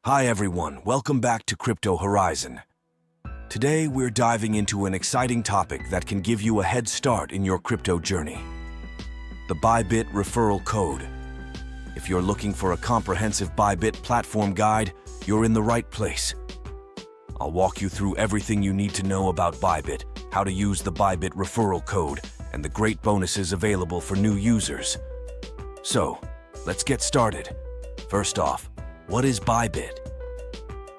Hi everyone, welcome back to Crypto Horizon. Today we're diving into an exciting topic that can give you a head start in your crypto journey. The Bybit Referral Code. If you're looking for a comprehensive Bybit platform guide, you're in the right place. I'll walk you through everything you need to know about Bybit, how to use the Bybit Referral Code, and the great bonuses available for new users. So, let's get started. First off, what is Bybit?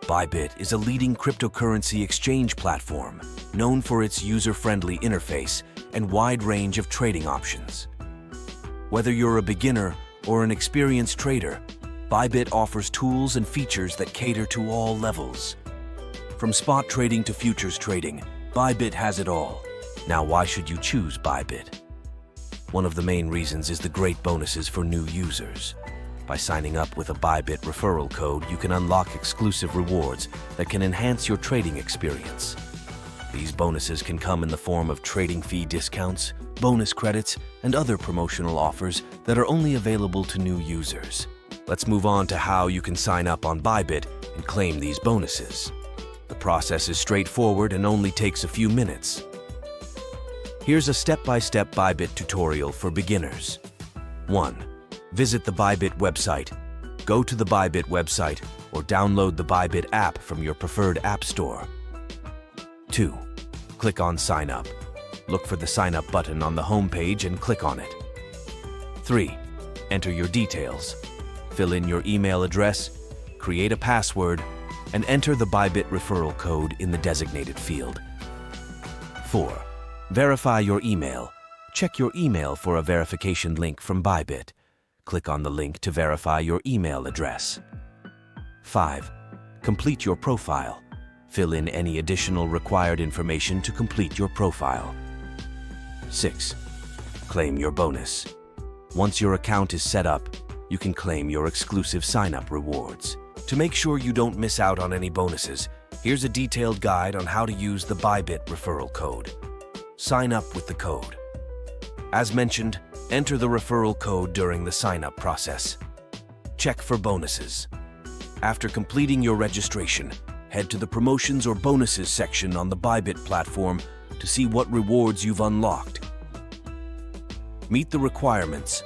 Bybit is a leading cryptocurrency exchange platform known for its user-friendly interface and wide range of trading options. Whether you're a beginner or an experienced trader, Bybit offers tools and features that cater to all levels. From spot trading to futures trading, Bybit has it all. Now, why should you choose Bybit? One of the main reasons is the great bonuses for new users. By signing up with a Bybit referral code, you can unlock exclusive rewards that can enhance your trading experience. These bonuses can come in the form of trading fee discounts, bonus credits, and other promotional offers that are only available to new users. Let's move on to how you can sign up on Bybit and claim these bonuses. The process is straightforward and only takes a few minutes. Here's a step-by-step Bybit tutorial for beginners. 1. Visit the Bybit website. Go to the Bybit website or download the Bybit app from your preferred app store. 2. Click on Sign Up. Look for the Sign Up button on the home page and click on it. 3. Enter your details. Fill in your email address, create a password, and enter the Bybit referral code in the designated field. 4. Verify your email. Check your email for a verification link from Bybit. Click on the link to verify your email address. 5. Complete your profile. Fill in any additional required information to complete your profile. 6. Claim your bonus. Once your account is set up, you can claim your exclusive sign-up rewards. To make sure you don't miss out on any bonuses, here's a detailed guide on how to use the Bybit referral code. Sign up with the code. As mentioned, enter the referral code during the sign-up process. Check for bonuses. After completing your registration, head to the Promotions or Bonuses section on the Bybit platform to see what rewards you've unlocked. Meet the requirements.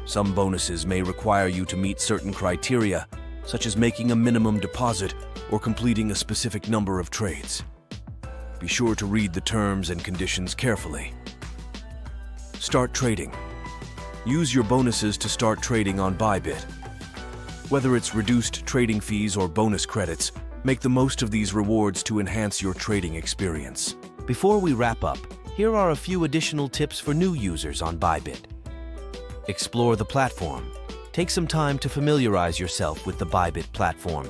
Some bonuses may require you to meet certain criteria, such as making a minimum deposit or completing a specific number of trades. Be sure to read the terms and conditions carefully. Start trading. Use your bonuses to start trading on Bybit. Whether it's reduced trading fees or bonus credits, make the most of these rewards to enhance your trading experience. Before we wrap up, here are a few additional tips for new users on Bybit. Explore the platform. Take some time to familiarize yourself with the Bybit platform.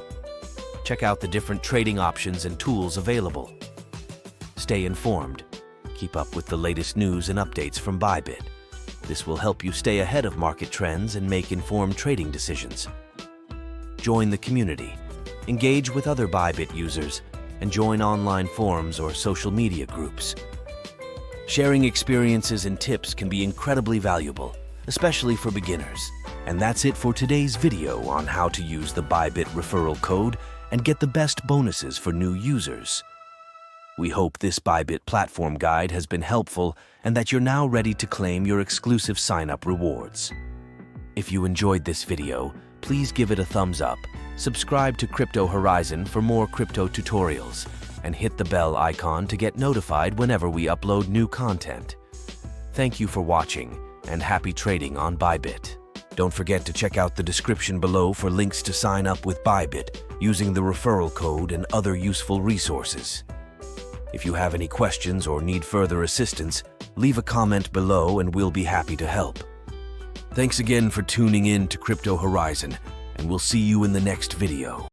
Check out the different trading options and tools available. Stay informed. Keep up with the latest news and updates from Bybit. This will help you stay ahead of market trends and make informed trading decisions. Join the community. Engage with other Bybit users and join online forums or social media groups. Sharing experiences and tips can be incredibly valuable, especially for beginners. And that's it for today's video on how to use the Bybit referral code and get the best bonuses for new users. We hope this Bybit platform guide has been helpful and that you're now ready to claim your exclusive sign-up rewards. If you enjoyed this video, please give it a thumbs up, subscribe to Crypto Horizon for more crypto tutorials, and hit the bell icon to get notified whenever we upload new content. Thank you for watching, and happy trading on Bybit. Don't forget to check out the description below for links to sign up with Bybit using the referral code and other useful resources. If you have any questions or need further assistance, leave a comment below and we'll be happy to help. Thanks again for tuning in to Crypto Horizon, and we'll see you in the next video.